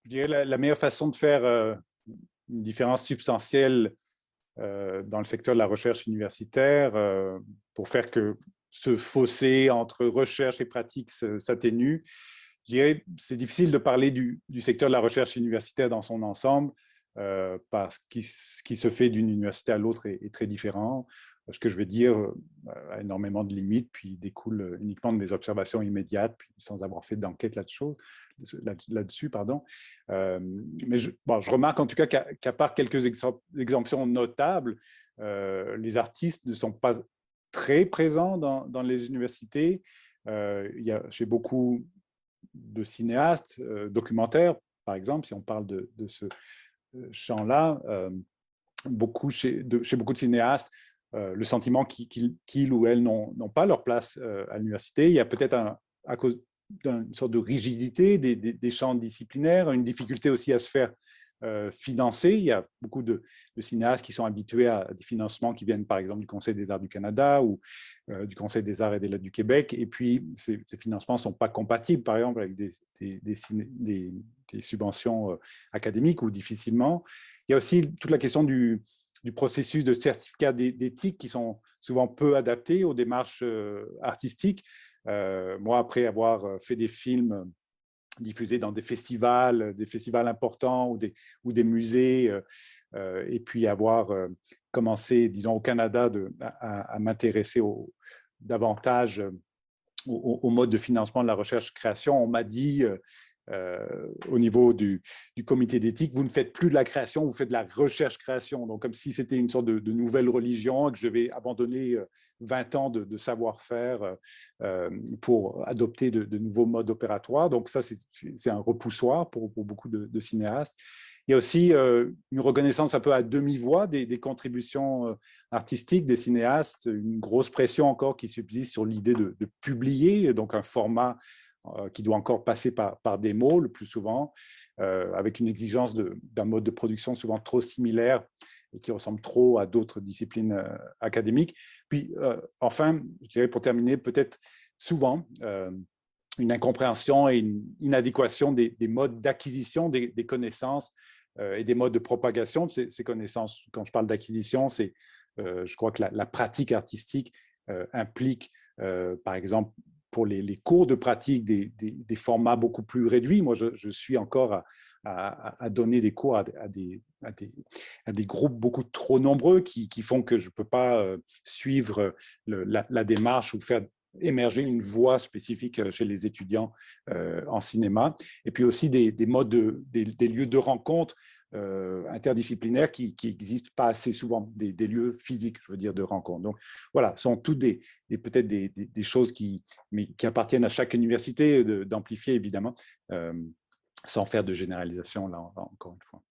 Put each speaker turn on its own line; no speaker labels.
je dirais la meilleure façon de faire une différence substantielle dans le secteur de la recherche universitaire pour faire que ce fossé entre recherche et pratique s'atténue. Je dirais que c'est difficile de parler du secteur de la recherche universitaire dans son ensemble parce que ce qui se fait d'une université à l'autre est très différent. Ce que je veux dire a énormément de limites, puis découle uniquement de mes observations immédiates, puis sans avoir fait d'enquête là-dessus. Mais je remarque en tout cas qu'à part quelques exemptions notables, les artistes ne sont pas très présents dans les universités. Chez beaucoup de cinéastes documentaires, par exemple, si on parle de ce champ-là, chez beaucoup de cinéastes, le sentiment qu'ils ou elles n'ont pas leur place à l'université. Il y a peut-être à cause d'une sorte de rigidité des champs disciplinaires, une difficulté aussi à se faire financer. Il y a beaucoup de cinéastes qui sont habitués à des financements qui viennent par exemple du Conseil des arts du Canada ou du Conseil des arts et des lettres du Québec. Et puis, ces financements ne sont pas compatibles, par exemple, avec des subventions académiques ou difficilement. Il y a aussi toute la question du processus de certificat d'éthique qui sont souvent peu adaptés aux démarches artistiques. Moi, après avoir fait des films diffusés dans des festivals importants ou des musées, et puis avoir commencé, disons, au Canada à m'intéresser davantage au mode de financement de la recherche-création, on m'a dit au niveau du comité d'éthique, vous ne faites plus de la création, vous faites de la recherche-création. Donc, comme si c'était une sorte de nouvelle religion, que je vais abandonner 20 ans de savoir-faire pour adopter de nouveaux modes opératoires. Donc, ça, c'est un repoussoir pour beaucoup de cinéastes. Il y a aussi une reconnaissance un peu à demi-voix des contributions artistiques des cinéastes, une grosse pression encore qui subsiste sur l'idée de publier, donc un format qui doit encore passer par des mots le plus souvent, avec une exigence d'un mode de production souvent trop similaire et qui ressemble trop à d'autres disciplines académiques. Puis, enfin, je dirais pour terminer, peut-être souvent, une incompréhension et une inadéquation des modes d'acquisition des connaissances et des modes de propagation de ces connaissances. Quand je parle d'acquisition, je crois que la pratique artistique implique, par exemple, pour les cours de pratique des formats beaucoup plus réduits. Moi, je suis encore à donner des cours à des groupes beaucoup trop nombreux qui font que je ne peux pas suivre la démarche ou faire émerger une voie spécifique chez les étudiants en cinéma. Et puis aussi des modes, des lieux de rencontre interdisciplinaires qui n'existent pas assez souvent, des lieux physiques, je veux dire, de rencontre. Donc, voilà, ce sont toutes peut-être des choses qui appartiennent à chaque université d'amplifier, évidemment, sans faire de généralisation, là, encore une fois.